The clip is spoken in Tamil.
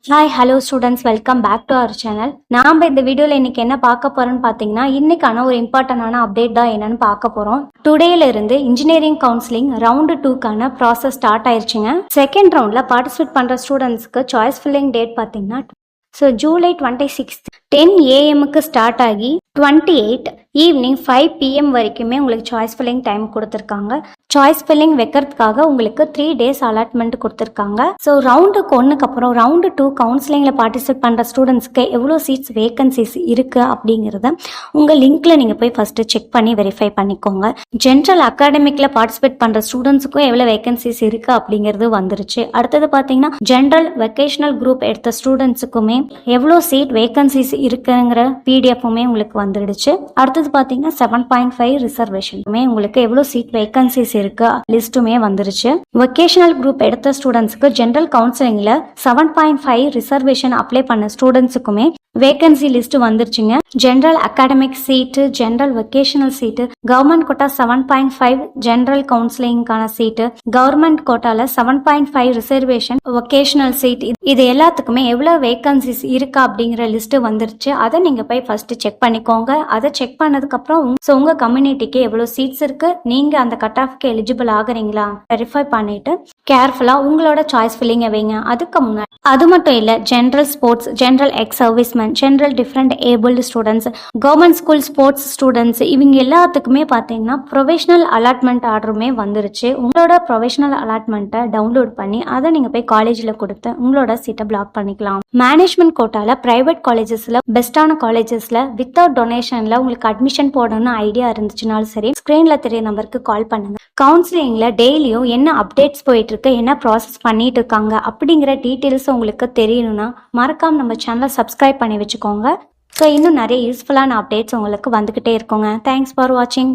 Hi hello students, welcome back to our channel. நாம் இந்த வீடியோவில் இன்னைக்கு என்ன பார்க்க போகிறோம்னு பார்த்தீங்கன்னா, இன்னைக்கான ஒரு இம்பார்ட்டண்டான அப்டேட் தான் என்னன்னு பார்க்க போகிறோம். டுடேல இருந்து இன்ஜினியரிங் கவுன்சிலிங் ரவுண்டு 2க்கான ப்ராசஸ் ஸ்டார்ட் ஆயிடுச்சுங்க. செகண்ட் ரவுண்டில் பார்ட்டிசிபேட் பண்ணுற ஸ்டூடெண்ட்ஸ்க்கு சாய்ஸ் ஃபில்லிங் டேட் பார்த்தீங்கன்னா ஜூலை 26 10 AM ஸ்டார்ட் ஆகி 28 ஈவினிங் 5 PM வரைக்குமே உங்களுக்கு சாய்ஸ் ஃபில்லிங் டைம் கொடுத்துருக்காங்க. சாய்ஸ் ஃபில்லிங் வைக்கிறதுக்காக உங்களுக்கு 3 days அலாட்மெண்ட் கொடுத்துருக்காங்க. ஸோ ரவுண்டுக்கு ஒன்றுக்கு அப்புறம் ரவுண்டு 2 கவுன்சிலிங்கில் பார்ட்டிசிபேட் பண்ணுற ஸ்டூடெண்ட்ஸ்க்கு எவ்வளோ சீட்ஸ் வேகன்சிஸ் இருக்குது அப்படிங்கிறத உங்கள் லிங்க்ல நீங்கள் போய் ஃபஸ்ட்டு செக் பண்ணி வெரிஃபை பண்ணிக்கோங்க. ஜென்ரல் அகாடமிக்கில் பார்ட்டிசிபேட் பண்ணுற ஸ்டூடெண்ட்ஸுக்கும் எவ்வளோ வேகன்சிஸ் இருக்குது அப்படிங்கிறது வந்துருச்சு. அடுத்தது பார்த்தீங்கன்னா ஜென்ரல் வெக்கேஷனல் குரூப் எடுத்த ஸ்டூடெண்ட்ஸுக்குமே எவ்வளோ சீட் வேகன்சிஸ் இருக்குங்கிற பிடிஎஃப்புமே உங்களுக்கு வந்துடுச்சு. அடுத்தது பார்த்தீங்கன்னா 7.5 ரிசர்வேஷனுமே உங்களுக்கு எவ்வளோ சீட் வேகன்சிஸ் இருக்கு லிஸ்ட்டுமே வந்துருச்சு. வொகேஷனல் குரூப் எடுத்த ஸ்டூடெண்ட்ஸ்க்கு ஜென்ரல் கவுன்சிலிங்ல 7.5 ரிசர்வேஷன் அப்ளை பண்ண ஸ்டூடெண்ட்ஸுக்குமே வேகன்சி லிஸ்ட் வந்துருச்சுங்க. ஜென்ரல் அகாடமிக் சீட்டு, ஜென்ரல் வொகேஷனல் சீட்டு, கவர்மெண்ட் கோட்டா 7.5 ஜென்ரல் கவுன்சிலிங்கான சீட்டு, கவர்மெண்ட் கோட்டால 7.5 ரிசர்வேஷன் வொகேஷனல் சீட், இது எல்லாத்துக்குமே எவ்வளவு வேகன்சிஸ் இருக்கா அப்படிங்கிற லிஸ்ட் வந்துருச்சு. அதை நீங்க போய் ஃபர்ஸ்ட் செக் பண்ணிக்கோங்க. அதை செக் பண்ணதுக்கு அப்புறம் உங்க கம்யூனிட்டிக்கு எவ்வளவு சீட்ஸ் இருக்கு, நீங்க அந்த கட் ஆஃப்க்கு எலிஜிபிள் ஆகுறீங்களா வெரிஃபை பண்ணிட்டு கேர்ஃபுல்லா உங்களோட சாய்ஸ் ஃபில்லிங்கை வைங்க. அதுக்கு முன்னாடி அது மட்டும் இல்ல, general sports, general X serviceman, general different abled students, government school sports students, இவங்க எல்லாத்துக்குமே பார்த்தீங்கன்னா ப்ரொஃபஷனல் அலாட்மெண்ட் ஆர்டருமே வந்துருச்சு. உங்களோட ப்ரொஃபஷனல் அலாட்மெண்ட்டை டவுன்லோட் பண்ணி அதை நீங்கள் போய் காலேஜில் கொடுத்து உங்களோட சீட்டை பிளாக் பண்ணிக்கலாம். மேனேஜ்மெண்ட் கோட்டால பிரைவேட் காலேஜஸ்ல பெஸ்டான காலேஜஸ்ல வித்தவுட் டொனேஷன்ல உங்களுக்கு அட்மிஷன் போடணும்னு ஐடியா இருந்துச்சுனாலும் சரி, ஸ்கிரீன்ல தெரிய நம்பருக்கு கால் பண்ணுங்க. கவுன்சிலிங்ல டெய்லியும் என்ன அப்டேட்ஸ் போயிட்டு இருக்கு, என்ன ப்ராசஸ் பண்ணிட்டு இருக்காங்க அப்படிங்கிற டீட்டெயில்ஸ் உங்களுக்கு தெரியணும்னா மறக்காம நம்ம சேனலை சப்ஸ்கிரைப் பண்ணி வச்சுக்கோங்க. ஸோ இன்னும் நிறைய யூஸ்ஃபுல்லான அப்டேட்ஸ் உங்களுக்கு வந்துகிட்டே இருக்குங்க. தேங்க்ஸ் ஃபார் வாட்சிங்.